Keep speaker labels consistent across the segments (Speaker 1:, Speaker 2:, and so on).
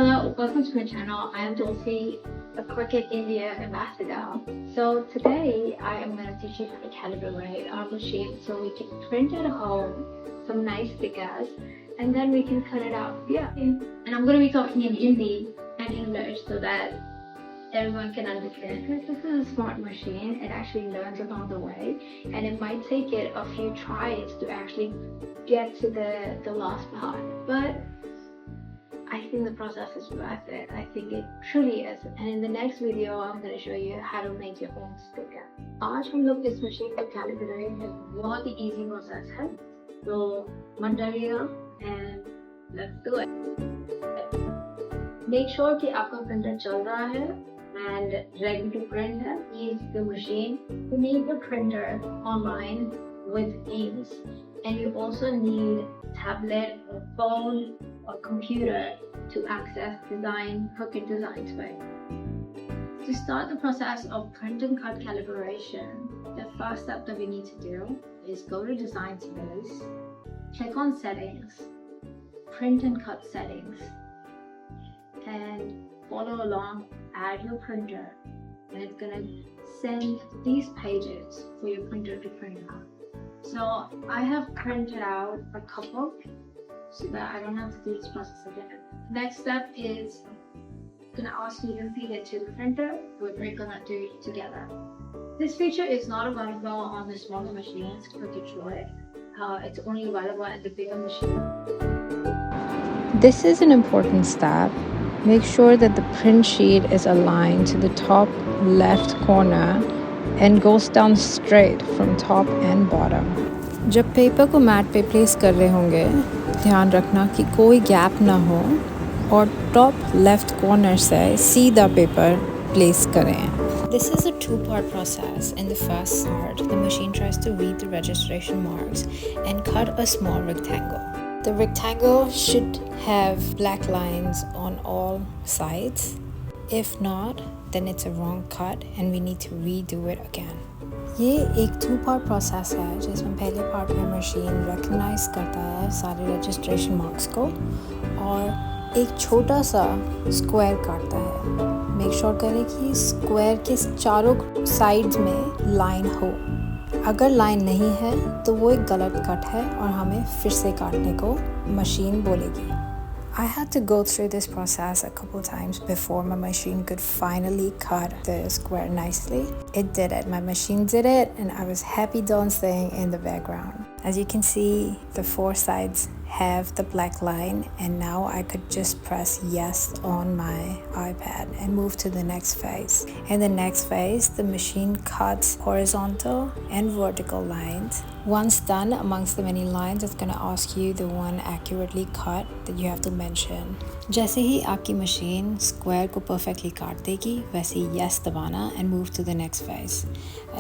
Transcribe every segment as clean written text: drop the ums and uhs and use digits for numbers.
Speaker 1: Hello, welcome to my channel. I am Dollcee, a Cricut India ambassador. So today I am going to teach you how to calibrate our machine so we can print at home some nice stickers and then we can cut it out here. And I'm going to be talking in Hindi and English so that everyone can understand. This is a smart machine. It actually learns along the way and it might take it a few tries to actually get to the last part. But I think the process is worth it. I think it truly is. And in the next video, I'm going to show you how to make your own sticker. आज हम लोग इस machine को calibrate में बहुत ही easy process है. तो मत डरिएगा and let's do it. Make sure कि आपका printer चल रहा है and ready to print है. Use the machine. You need the printer online with ease, and you also need tablet or phone or computer to access Cricut Design's way. To start the process of print and cut calibration, the first step that we need to do is go to Design Space, click on Settings, Print and Cut Settings, and follow along, add your printer, and it's gonna send these pages for your printer to print out. So I have printed out a couple so that I don't have to do this process again. Next step is I'm gonna ask you to feed it to the printer. We're gonna do it together. This feature is not available on the smaller machines, Cricut. It's only available at the bigger machine.
Speaker 2: This is an important step. Make sure that the print sheet is aligned to the top left corner and goes down straight from top and bottom. जब paper को mat पे place कर रहे होंगे, ध्यान रखना कि कोई गैप ना हो और टॉप लेफ्ट कॉर्नर से सीधा पेपर प्लेस करें. This is a two-part process. In the first part, the machine tries to read the registration marks and cut a small rectangle. The rectangle should have black lines on all sides. If not, then it's a wrong cut and we need to redo it again. ये एक two part process है जिसमें पहले part में machine recognise करता है सारे registration marks को और एक छोटा सा स्क्वायर काटता है. मेक श्योर करें कि स्क्वायर के चारों साइड्स में लाइन हो. अगर लाइन नहीं है तो वो एक गलत कट है और हमें फिर से काटने को मशीन बोलेगी. I had to go through this process a couple times before my machine could finally cut the square nicely. It did it. My machine did it and I was happy dancing in the background. As you can see, the four sides have the black line and now I could just press yes on my iPad and move to the next phase. In the next phase, the machine cuts horizontal and vertical lines. Once done, amongst the many lines, it's going to ask you the one accurately cut that you have to mention. जैसे ही आपकी machine square को perfectly काट देगी, वैसे ही yes दबाना and move to the next phase.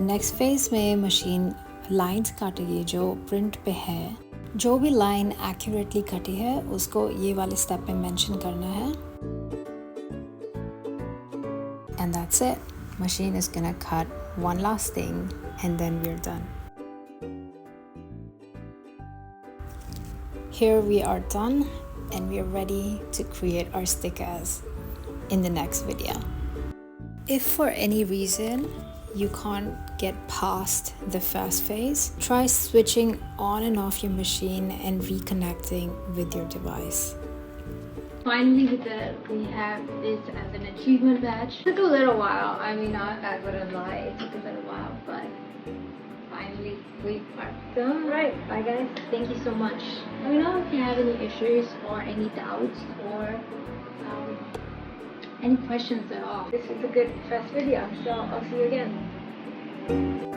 Speaker 2: Next phase में machine lines काटेगी जो print पे है. जो भी लाइन एक्यूरेटली कटी है उसको ये वाले स्टेप में मेंशन करना है. And that's it. Machine is gonna cut one last thing and then we're done. Here we are done and we are ready to create our stickers in the next video. If for any reason you can't get past the first phase, try switching on and off your machine and reconnecting with your device.
Speaker 1: Finally, we have this as an achievement badge. It took a little while. I mean, I wouldn't lie, it took a little while, but finally we are done. Right, bye guys. Thank you so much. Let me know if you have any issues or any doubts or any questions at all. This is a good first video, so I'll see you again.